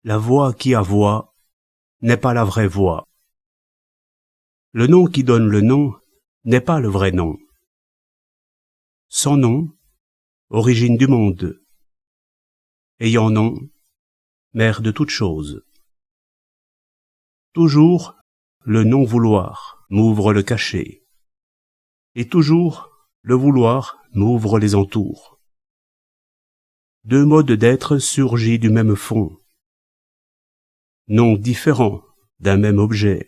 La voix qui a voix n'est pas la vraie voix. Le nom qui donne le nom n'est pas le vrai nom. Sans nom, origine du monde. Ayant nom, mère de toutes choses. Toujours, le non-vouloir m'ouvre le cachet. Et toujours, le vouloir m'ouvre les entours. Deux modes d'être surgis du même fond. Noms différents d'un même objet.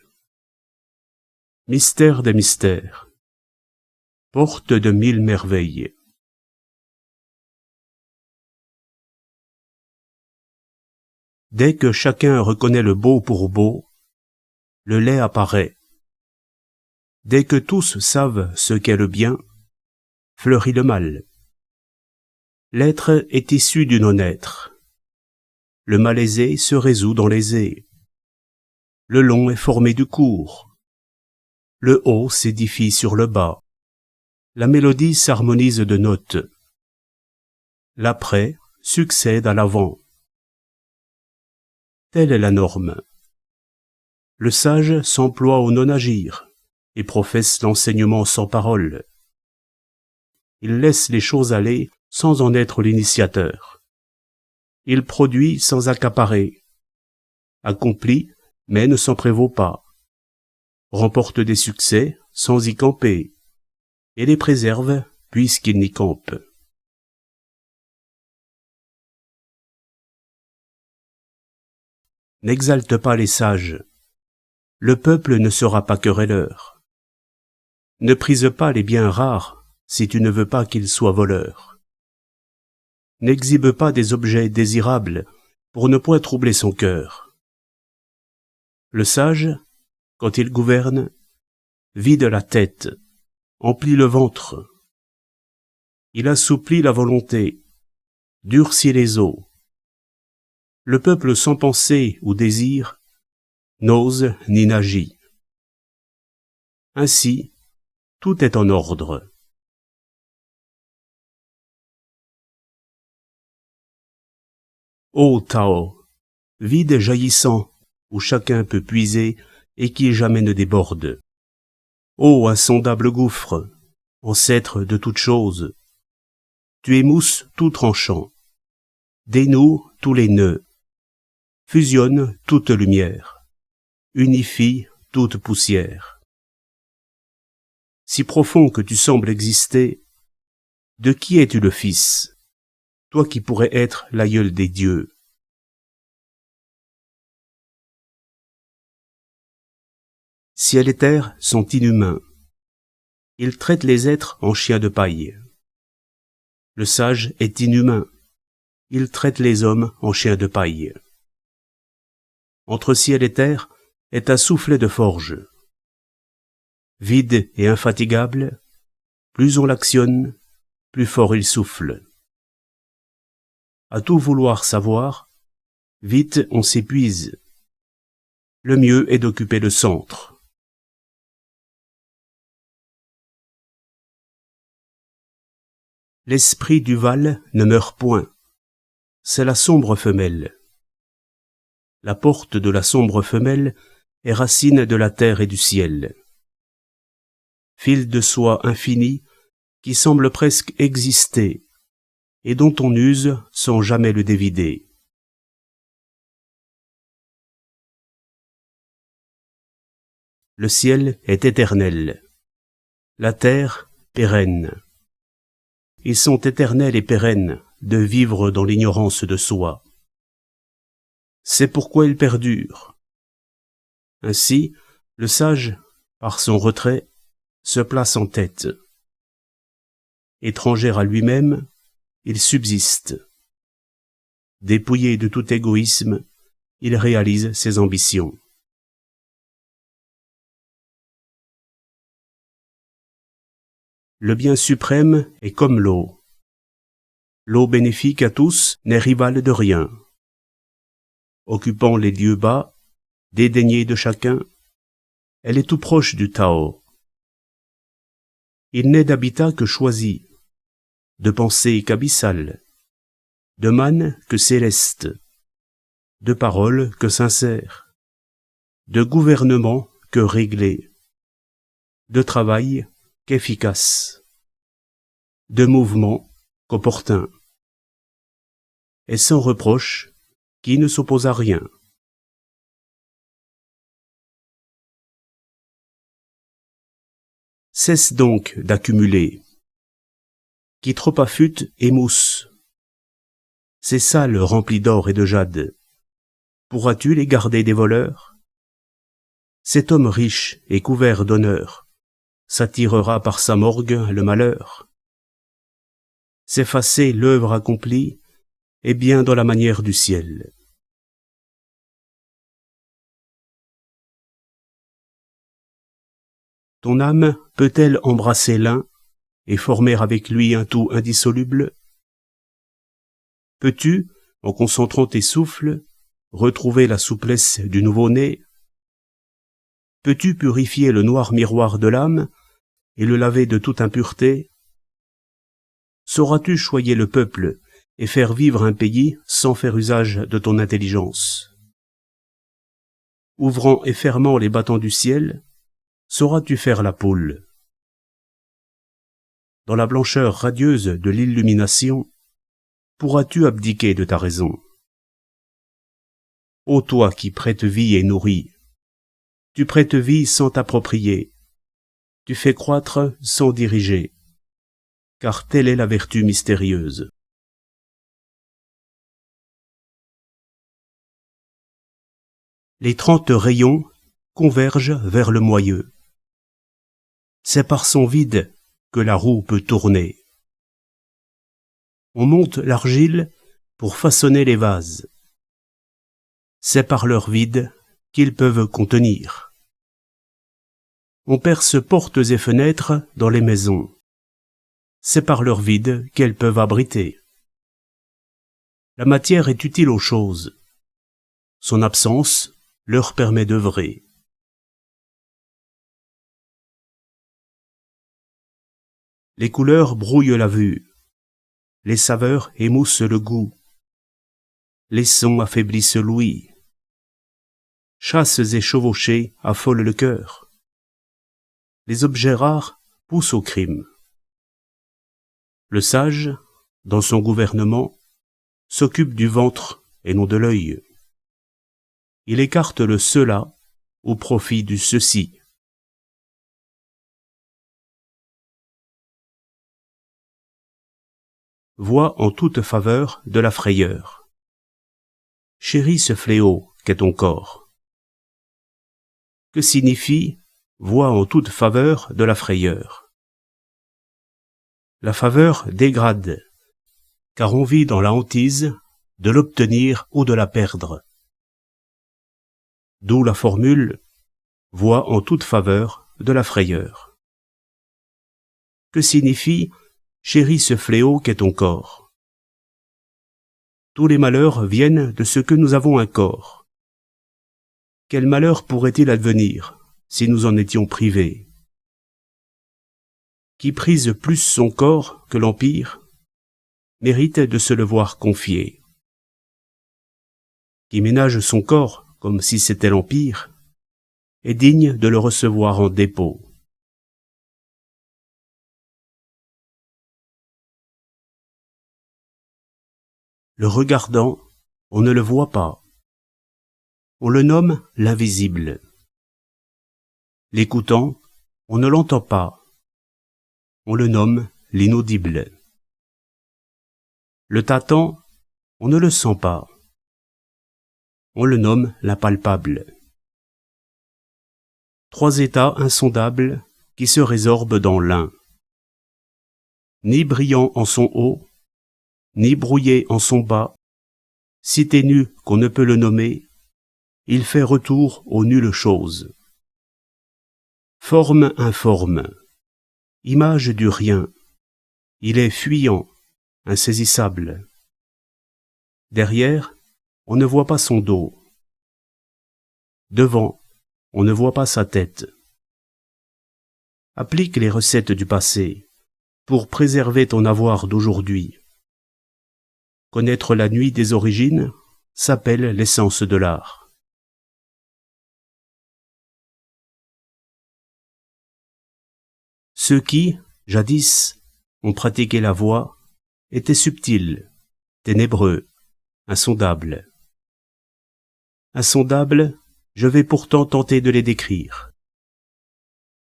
Mystère des mystères. Porte de mille merveilles. Dès que chacun reconnaît le beau pour beau, le laid apparaît. Dès que tous savent ce qu'est le bien, fleurit le mal. L'être est issu du non-être. Le malaisé se résout dans l'aisé. Le long est formé du court. Le haut s'édifie sur le bas. La mélodie s'harmonise de notes. L'après succède à l'avant. Telle est la norme. Le sage s'emploie au non-agir et professe l'enseignement sans parole. Il laisse les choses aller sans en être l'initiateur. Il produit sans accaparer, accomplit mais ne s'en prévaut pas, remporte des succès sans y camper, et les préserve puisqu'il n'y campe. N'exalte pas les sages. Le peuple ne sera pas querelleur. Ne prise pas les biens rares si tu ne veux pas qu'ils soient voleurs. N'exhibe pas des objets désirables pour ne point troubler son cœur. Le sage, quand il gouverne, vide la tête, emplit le ventre. Il assouplit la volonté, durcit les os. Le peuple sans pensée ou désir n'ose ni n'agit. Ainsi, tout est en ordre. Ô Tao, vide jaillissant, où chacun peut puiser et qui jamais ne déborde. Ô insondable gouffre, ancêtre de toutes choses, tu émousses tout tranchant, dénoue tous les nœuds, fusionne toute lumière, unifie toute poussière. Si profond que tu sembles exister, de qui es-tu le fils, toi qui pourrais être l'aïeul des dieux? Ciel et terre sont inhumains. Ils traitent les êtres en chiens de paille. Le sage est inhumain. Il traite les hommes en chiens de paille. Entre ciel et terre est un soufflet de forge. Vide et infatigable, plus on l'actionne, plus fort il souffle. À tout vouloir savoir, vite on s'épuise. Le mieux est d'occuper le centre. L'esprit du Val ne meurt point. C'est la sombre femelle. La porte de la sombre femelle est racine de la terre et du ciel. Fil de soie infini qui semble presque exister et dont on use sans jamais le dévider. Le ciel est éternel. La terre pérenne. Ils sont éternels et pérennes de vivre dans l'ignorance de soi. C'est pourquoi ils perdurent. Ainsi, le sage, par son retrait, se place en tête. Étranger à lui-même, il subsiste. Dépouillé de tout égoïsme, il réalise ses ambitions. Le bien suprême est comme l'eau. L'eau bénéfique à tous n'est rivale de rien. Occupant les lieux bas, dédaignée de chacun, elle est tout proche du Tao. Il n'est d'habitat que choisi, de pensée qu'abyssale, de manne que céleste, de paroles que sincères, de gouvernement que réglé, de travail qu'efficace, de mouvement qu'opportun, et sans reproche qui ne s'oppose à rien. Cesse donc d'accumuler. Qui trop affûte émousse. Ces salles remplies d'or et de jade, pourras-tu les garder des voleurs? Cet homme riche et couvert d'honneur s'attirera par sa morgue le malheur. S'effacer l'œuvre accomplie est bien dans la manière du ciel. Ton âme peut-elle embrasser l'un et former avec lui un tout indissoluble? Peux-tu, en concentrant tes souffles, retrouver la souplesse du nouveau-né? Peux-tu purifier le noir miroir de l'âme et le laver de toute impureté? Sauras-tu choyer le peuple et faire vivre un pays sans faire usage de ton intelligence? Ouvrant et fermant les battants du ciel, sauras-tu faire la poule? Dans la blancheur radieuse de l'illumination, pourras-tu abdiquer de ta raison? Ô toi qui prêtes vie et nourris, tu prêtes vie sans t'approprier, tu fais croître sans diriger, car telle est la vertu mystérieuse. Les 30 rayons convergent vers le moyeu. C'est par son vide que la roue peut tourner. On monte l'argile pour façonner les vases. C'est par leur vide qu'ils peuvent contenir. On perce portes et fenêtres dans les maisons. C'est par leur vide qu'elles peuvent abriter. La matière est utile aux choses. Son absence leur permet d'œuvrer. Les couleurs brouillent la vue. Les saveurs émoussent le goût. Les sons affaiblissent l'ouïe. Chasses et chevauchées affolent le cœur. Les objets rares poussent au crime. Le sage, dans son gouvernement, s'occupe du ventre et non de l'œil. Il écarte le cela au profit du ceci. Vois en toute faveur de la frayeur. Chéris ce fléau qu'est ton corps. Que signifie vois en toute faveur de la frayeur? La faveur dégrade, car on vit dans la hantise de l'obtenir ou de la perdre. D'où la formule vois en toute faveur de la frayeur. Que signifie chéris ce fléau qu'est ton corps? Tous les malheurs viennent de ce que nous avons un corps. Quel malheur pourrait-il advenir si nous en étions privés? Qui prise plus son corps que l'empire, mérite de se le voir confier. Qui ménage son corps comme si c'était l'empire, est digne de le recevoir en dépôt. Le regardant, on ne le voit pas. On le nomme l'invisible. L'écoutant, on ne l'entend pas. On le nomme l'inaudible. Le tâtant, on ne le sent pas. On le nomme l'impalpable. 3 états insondables qui se résorbent dans l'un. Ni brillant en son haut, ni brouillé en son bas, si ténu qu'on ne peut le nommer, il fait retour aux nulles choses. Forme informe, image du rien, il est fuyant, insaisissable. Derrière, on ne voit pas son dos. Devant, on ne voit pas sa tête. Applique les recettes du passé pour préserver ton avoir d'aujourd'hui. Connaître la nuit des origines, s'appelle l'essence de l'art. Ceux qui, jadis, ont pratiqué la voie étaient subtils, ténébreux, insondables. Insondables, je vais pourtant tenter de les décrire.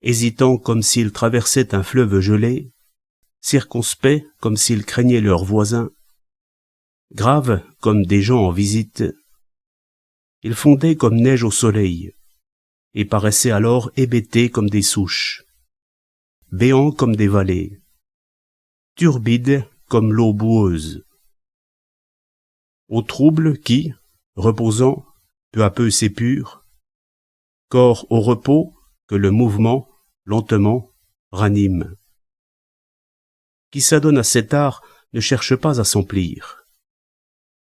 Hésitant comme s'ils traversaient un fleuve gelé, circonspects comme s'ils craignaient leurs voisins, graves comme des gens en visite, ils fondaient comme neige au soleil, et paraissaient alors hébétés comme des souches, béants comme des vallées, turbides comme l'eau boueuse. Au trouble qui, reposant, peu à peu s'épure, corps au repos que le mouvement, lentement, ranime. Qui s'adonne à cet art ne cherche pas à s'emplir.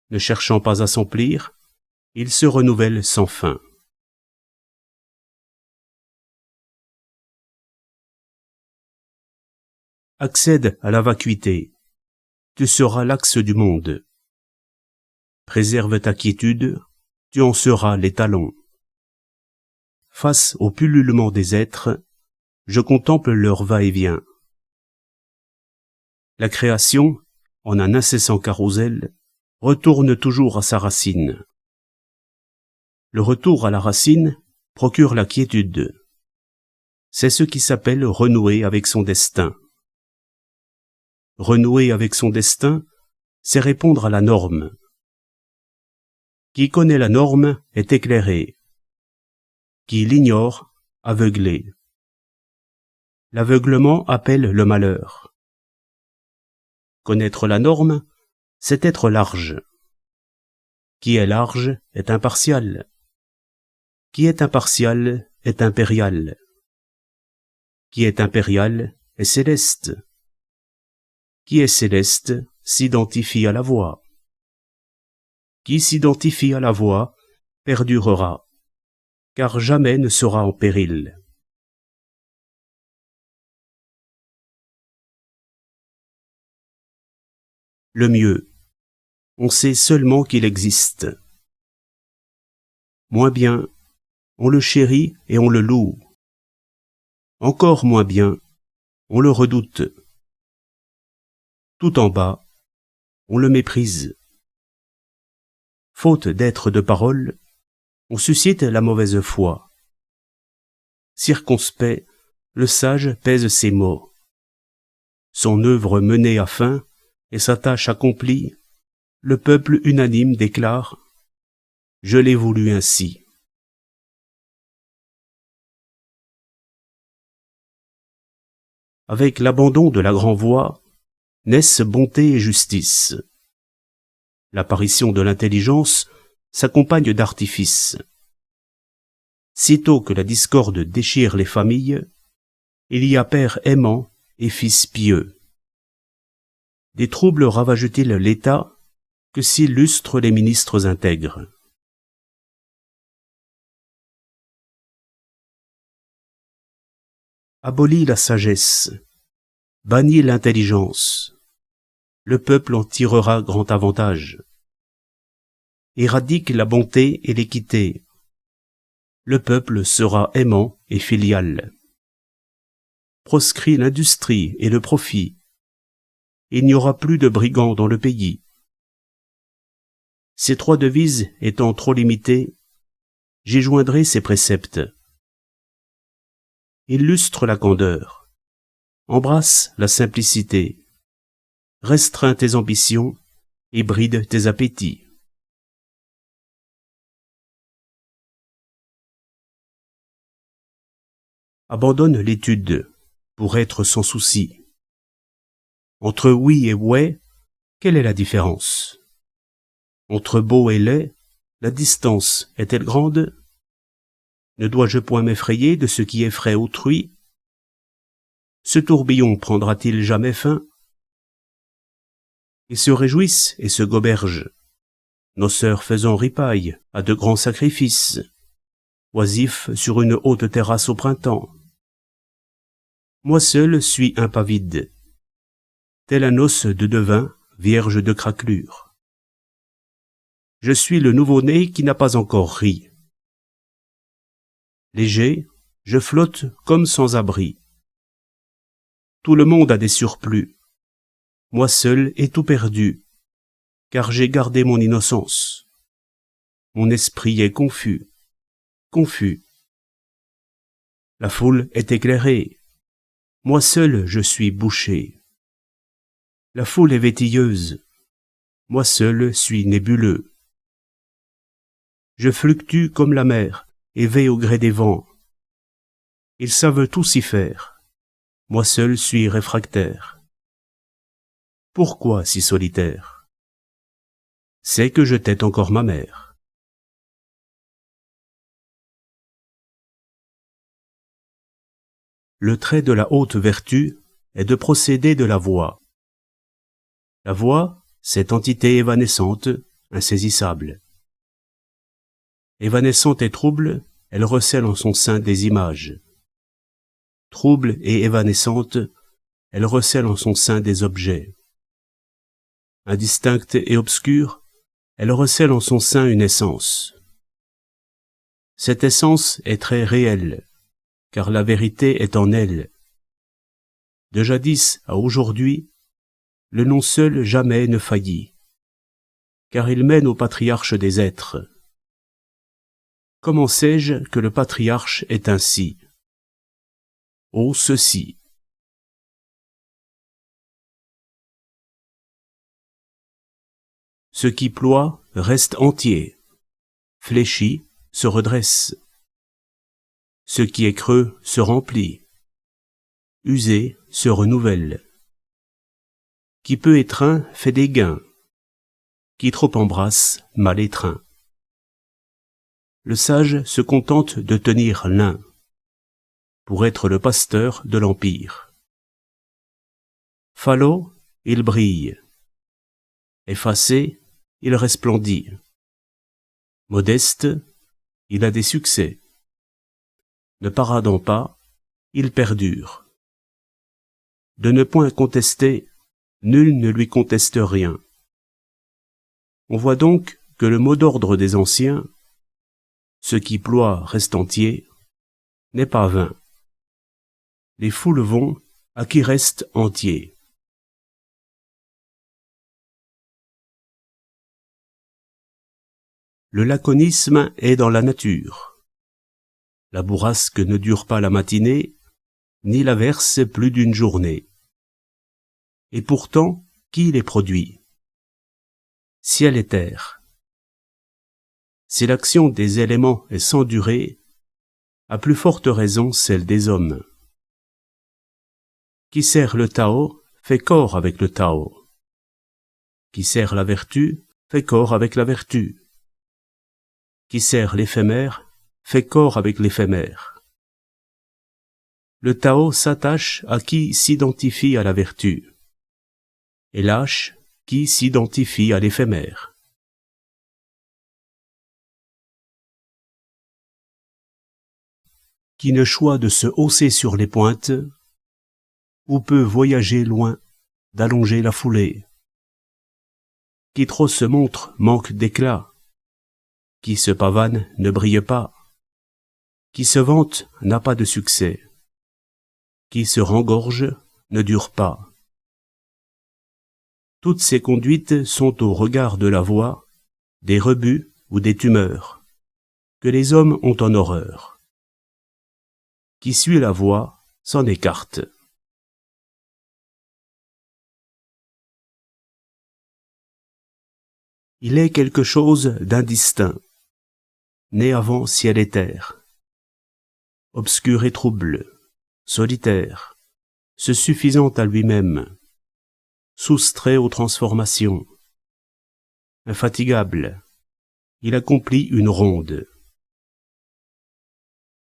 Ne cherchant pas à s'emplir, il se renouvelle sans fin. Accède à la vacuité, tu seras l'axe du monde. Préserve ta quiétude, tu en seras l'étalon. Face au pullulement des êtres, je contemple leur va-et-vient. La création, en un incessant carrousel, retourne toujours à sa racine. Le retour à la racine procure la quiétude. C'est ce qui s'appelle renouer avec son destin. Renouer avec son destin, c'est répondre à la norme. Qui connaît la norme est éclairé. Qui l'ignore, aveuglé. L'aveuglement appelle le malheur. Connaître la norme, c'est être large. Qui est large est impartial. Qui est impartial est impérial. Qui est impérial est céleste. Qui est céleste s'identifie à la voie. Qui s'identifie à la voie perdurera, car jamais ne sera en péril. Le mieux, on sait seulement qu'il existe. Moins bien, on le chérit et on le loue. Encore moins bien, on le redoute. Tout en bas, on le méprise. Faute d'être de parole, on suscite la mauvaise foi. Circonspect, le sage pèse ses mots. Son œuvre menée à fin et sa tâche accomplie, le peuple unanime déclare « Je l'ai voulu ainsi ». Avec l'abandon de la grand-voie, naissent bonté et justice. L'apparition de l'intelligence s'accompagne d'artifices. Sitôt que la discorde déchire les familles, il y a père aimant et fils pieux. Des troubles ravagent-ils l'État que s'illustrent les ministres intègres. Abolis la sagesse, bannis l'intelligence. Le peuple en tirera grand avantage. Éradique la bonté et l'équité. Le peuple sera aimant et filial. Proscrit l'industrie et le profit. Il n'y aura plus de brigands dans le pays. Ces trois devises étant trop limitées, j'y joindrai ces préceptes. Illustre la candeur. Embrasse la simplicité. Restreins tes ambitions et bride tes appétits. Abandonne l'étude pour être sans souci. Entre oui et ouais, quelle est la différence? Entre beau et laid, la distance est-elle grande? Ne dois-je point m'effrayer de ce qui effraie autrui? Ce tourbillon prendra-t-il jamais fin? Ils se réjouissent et se gobergent, nos sœurs faisant ripaille à de grands sacrifices, oisifs sur une haute terrasse au printemps. Moi seul suis impavide, tel un os de devin vierge de craquelure. Je suis le nouveau-né qui n'a pas encore ri. Léger, je flotte comme sans abri. Tout le monde a des surplus. Moi seul ai tout perdu, car j'ai gardé mon innocence. Mon esprit est confus, confus. La foule est éclairée. Moi seul je suis bouché. La foule est vétilleuse. Moi seul suis nébuleux. Je fluctue comme la mer et vais au gré des vents. Ils savent tous y faire. Moi seul suis réfractaire. Pourquoi si solitaire? C'est que je tette encore ma mère. Le trait de la haute vertu est de procéder de la voix. La voix, cette entité évanescente, insaisissable. Évanescente et trouble, elle recèle en son sein des images. Trouble et évanescente, elle recèle en son sein des objets. Indistincte et obscure, elle recèle en son sein une essence. Cette essence est très réelle, car la vérité est en elle. De jadis à aujourd'hui, le nom seul jamais ne faillit, car il mène au patriarche des êtres. Comment sais-je que le patriarche est ainsi? Oh, ceci. Ce qui ploie reste entier, fléchi, se redresse. Ce qui est creux se remplit, usé se renouvelle. Qui peu étreint fait des gains, qui trop embrasse mal étreint. Le sage se contente de tenir l'un, pour être le pasteur de l'empire. Falot, il brille. Effacé, il resplendit. Modeste, il a des succès. Ne paradant pas, il perdure. De ne point contester, nul ne lui conteste rien. On voit donc que le mot d'ordre des anciens, ce qui ploie reste entier, n'est pas vain. Les foules vont à qui reste entier. Le laconisme est dans la nature. La bourrasque ne dure pas la matinée, ni la verse plus d'une journée. Et pourtant, qui les produit? Ciel et terre. Si l'action des éléments est sans durée, à plus forte raison celle des hommes. Qui sert le Tao fait corps avec le Tao. Qui sert la vertu fait corps avec la vertu. Qui sert l'éphémère fait corps avec l'éphémère. Le Tao s'attache à qui s'identifie à la vertu, et lâche qui s'identifie à l'éphémère. Qui ne choisit de se hausser sur les pointes, ou peut voyager loin, d'allonger la foulée. Qui trop se montre manque d'éclat, qui se pavane ne brille pas, qui se vante n'a pas de succès, qui se rengorge ne dure pas. Toutes ces conduites sont au regard de la voix, des rebuts ou des tumeurs, que les hommes ont en horreur. Qui suit la voix s'en écarte. Il est quelque chose d'indistinct, né avant ciel et terre, obscur et trouble, solitaire, se suffisant à lui-même, soustrait aux transformations. Infatigable, il accomplit une ronde.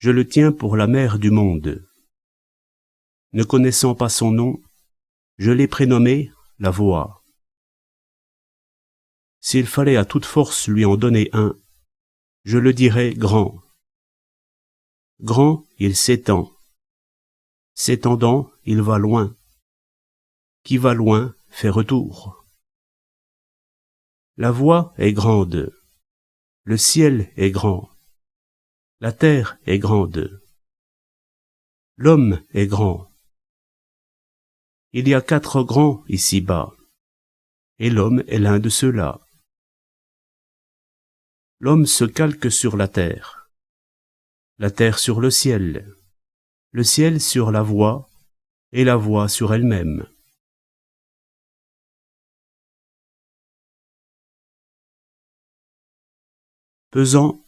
Je le tiens pour la mère du monde. Ne connaissant pas son nom, je l'ai prénommé la voix. S'il fallait à toute force lui en donner un, je le dirais grand. Grand, il s'étend. S'étendant, il va loin. Qui va loin fait retour. La voix est grande, Le ciel est grand. La terre est grande. L'homme est grand. Il y a 4 grands ici-bas, et l'homme est l'un de ceux-là. L'homme se calque sur la terre sur le ciel sur la voie, et la voie sur elle-même. Pesant,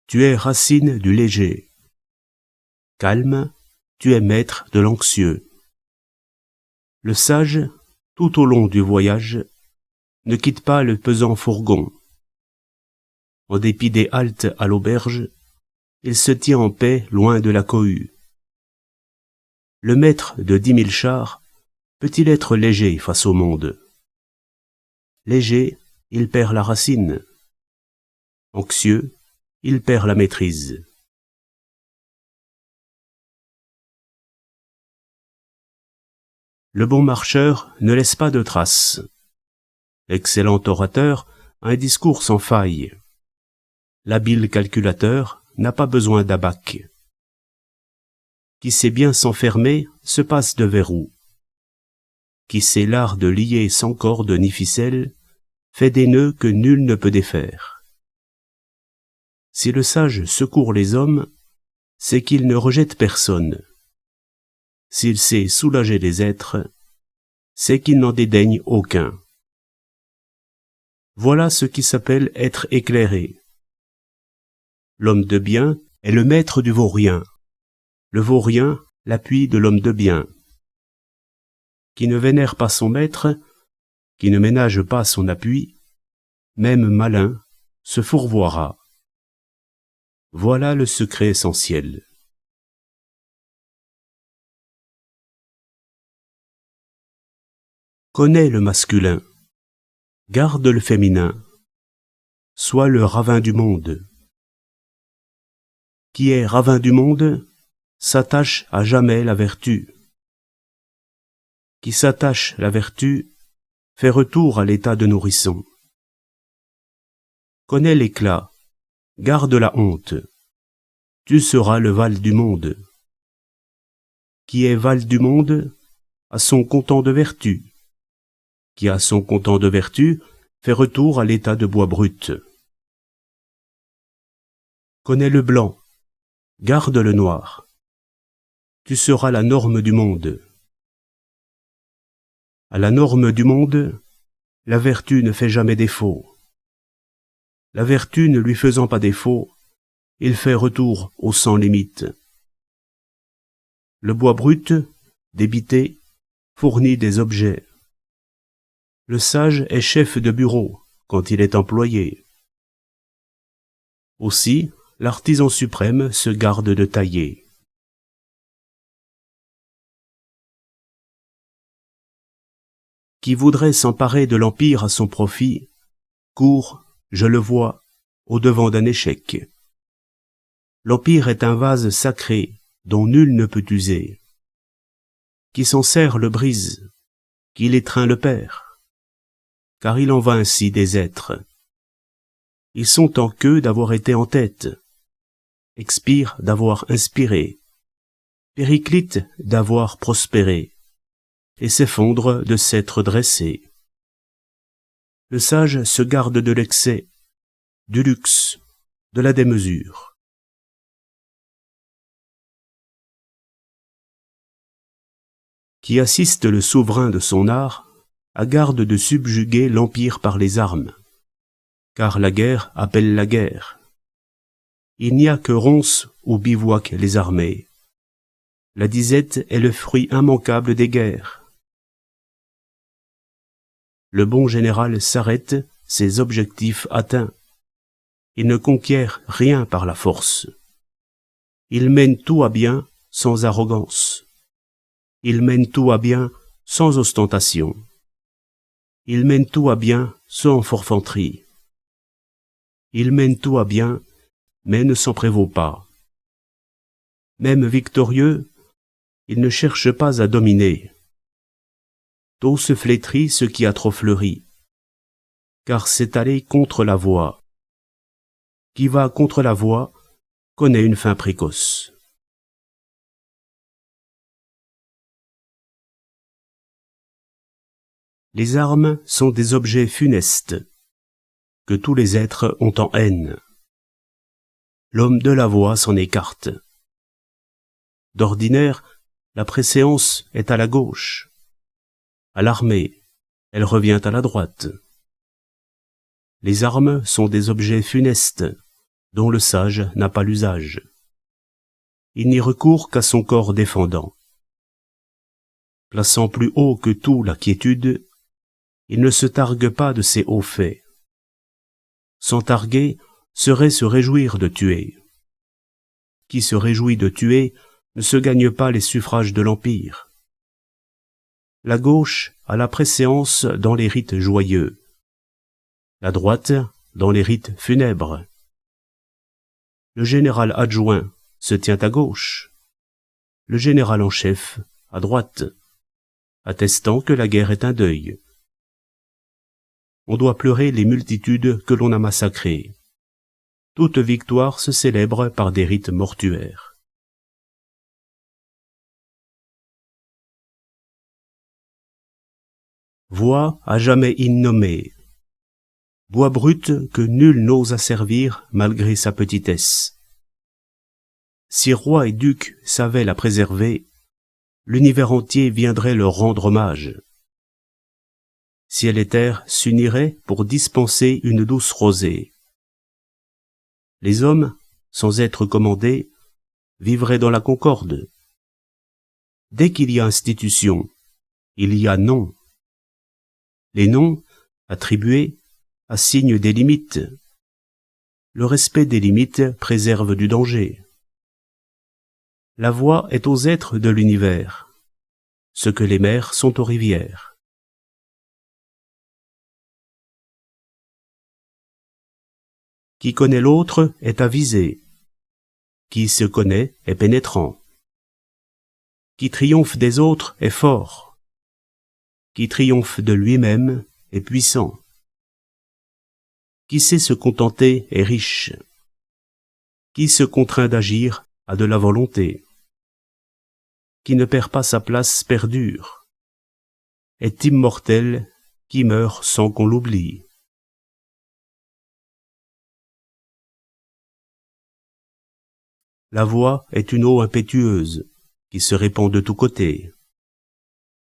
tu es racine du léger. Calme, tu es maître de l'anxieux. Le sage, tout au long du voyage, ne quitte pas le pesant fourgon. En dépit des haltes à l'auberge, il se tient en paix loin de la cohue. Le maître de 10 000 chars peut-il être léger face au monde? Léger, il perd la racine. Anxieux, il perd la maîtrise. Le bon marcheur ne laisse pas de traces. L'excellent orateur a un discours sans faille. L'habile calculateur n'a pas besoin d'abac. Qui sait bien s'enfermer se passe de verrou. Qui sait l'art de lier sans corde ni ficelle fait des nœuds que nul ne peut défaire. Si le sage secourt les hommes, c'est qu'il ne rejette personne. S'il sait soulager les êtres, c'est qu'il n'en dédaigne aucun. Voilà ce qui s'appelle être éclairé. L'homme de bien est le maître du vaurien. Le vaurien, l'appui de l'homme de bien. Qui ne vénère pas son maître, qui ne ménage pas son appui, même malin, se fourvoiera. Voilà le secret essentiel. Connais le masculin, garde le féminin, sois le ravin du monde. Qui est ravin du monde, s'attache à jamais la vertu. Qui s'attache la vertu, fait retour à l'état de nourrisson. Connais l'éclat, garde la honte, tu seras le val du monde. Qui est val du monde, a son content de vertu. Qui a son content de vertu, fait retour à l'état de bois brut. Connais le blanc, garde le noir. Tu seras la norme du monde. À la norme du monde, la vertu ne fait jamais défaut. La vertu ne lui faisant pas défaut, il fait retour au sans limite. Le bois brut, débité, fournit des objets. Le sage est chef de bureau quand il est employé. Aussi, l'artisan suprême se garde de tailler. Qui voudrait s'emparer de l'empire à son profit, court, je le vois, au-devant d'un échec. L'empire est un vase sacré dont nul ne peut user. Qui s'en sert le brise, qui l'étreint le perd. Car il en va ainsi des êtres. Ils sont en queue d'avoir été en tête, expirent d'avoir inspiré, périclitent d'avoir prospéré, et s'effondrent de s'être dressés. Le sage se garde de l'excès, du luxe, de la démesure. Qui assiste le souverain de son art, a garde de subjuguer l'empire par les armes, car la guerre appelle la guerre. Il n'y a que ronces où bivouaquent les armées. La disette est le fruit immanquable des guerres. Le bon général s'arrête, ses objectifs atteints. Il ne conquiert rien par la force. Il mène tout à bien sans arrogance. Il mène tout à bien sans ostentation. Il mène tout à bien sans forfanterie. Il mène tout à bien, mais ne s'en prévaut pas. Même victorieux, il ne cherche pas à dominer. Tôt se flétrit ce qui a trop fleuri, car c'est aller contre la voie. qui va contre la voie connaît une fin précoce. Les armes sont des objets funestes, que tous les êtres ont en haine. L'homme de la voie s'en écarte. D'ordinaire, la préséance est à la gauche. À l'armée, elle revient à la droite. Les armes sont des objets funestes, dont le sage n'a pas l'usage. Il n'y recourt qu'à son corps défendant. Plaçant plus haut que tout la quiétude, il ne se targue pas de ses hauts faits. S'en targuer serait se réjouir de tuer. Qui se réjouit de tuer ne se gagne pas les suffrages de l'Empire. La gauche a la préséance dans les rites joyeux, la droite dans les rites funèbres. Le général adjoint se tient à gauche, le général en chef à droite, attestant que la guerre est un deuil. On doit pleurer les multitudes que l'on a massacrées. Toute victoire se célèbre par des rites mortuaires. Voix à jamais innommée. Bois brut que nul n'ose asservir malgré sa petitesse. Si rois et ducs savaient la préserver, l'univers entier viendrait leur rendre hommage. Ciel et terre s'uniraient pour dispenser une douce rosée. Les hommes, sans être commandés, vivraient dans la concorde. Dès qu'il y a institution, il y a nom. Les noms, attribués, assignent des limites. Le respect des limites préserve du danger. La voie est aux êtres de l'univers, ce que les mers sont aux rivières. Qui connaît l'autre est avisé. Qui se connaît est pénétrant. Qui triomphe des autres est fort. Qui triomphe de lui-même est puissant. Qui sait se contenter est riche. Qui se contraint d'agir a de la volonté. Qui ne perd pas sa place perdure. Est immortel qui meurt sans qu'on l'oublie. La voix est une eau impétueuse, qui se répand de tous côtés.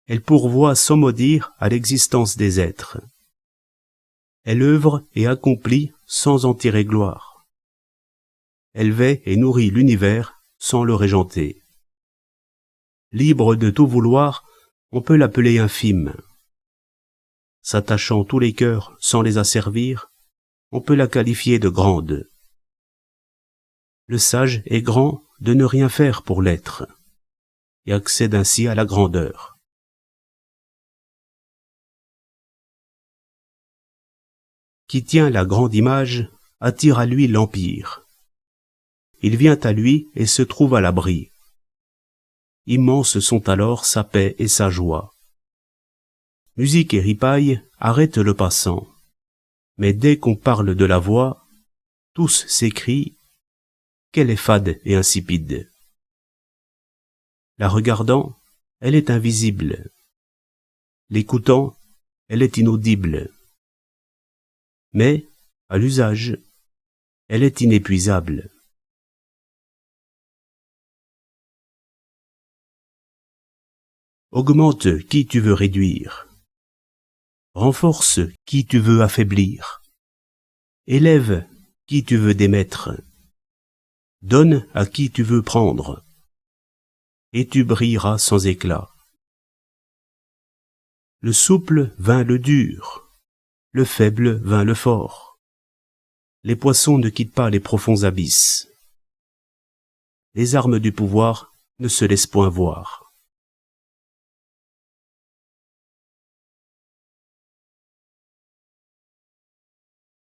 Elle pourvoit sans mot dire à l'existence des êtres. Elle œuvre et accomplit sans en tirer gloire. Elle vêt et nourrit l'univers sans le régenter. Libre de tout vouloir, on peut l'appeler infime. S'attachant tous les cœurs sans les asservir, on peut la qualifier de grande. Le sage est grand de ne rien faire pour l'être, et accède ainsi à la grandeur. Qui tient la grande image attire à lui l'empire. Il vient à lui et se trouve à l'abri. Immenses sont alors sa paix et sa joie. Musique et ripaille arrêtent le passant, mais dès qu'on parle de la voix, tous s'écrient qu'elle est fade et insipide. La regardant, elle est invisible. L'écoutant, elle est inaudible. Mais, à l'usage, elle est inépuisable. Augmente qui tu veux réduire. Renforce qui tu veux affaiblir. Élève qui tu veux démettre. Donne à qui tu veux prendre, et tu brilleras sans éclat. Le souple vainc le dur, le faible vainc le fort. Les poissons ne quittent pas les profonds abysses. Les armes du pouvoir ne se laissent point voir.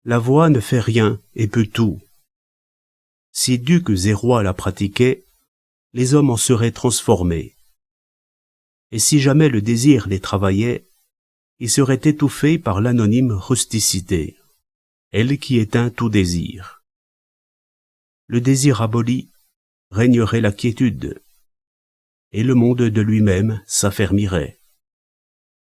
La voix ne fait rien et peut tout. Si ducs et rois la pratiquaient, les hommes en seraient transformés. Et si jamais le désir les travaillait, ils seraient étouffés par l'anonyme rusticité, elle qui éteint tout désir. le désir aboli, régnerait la quiétude, et le monde de lui-même s'affermirait.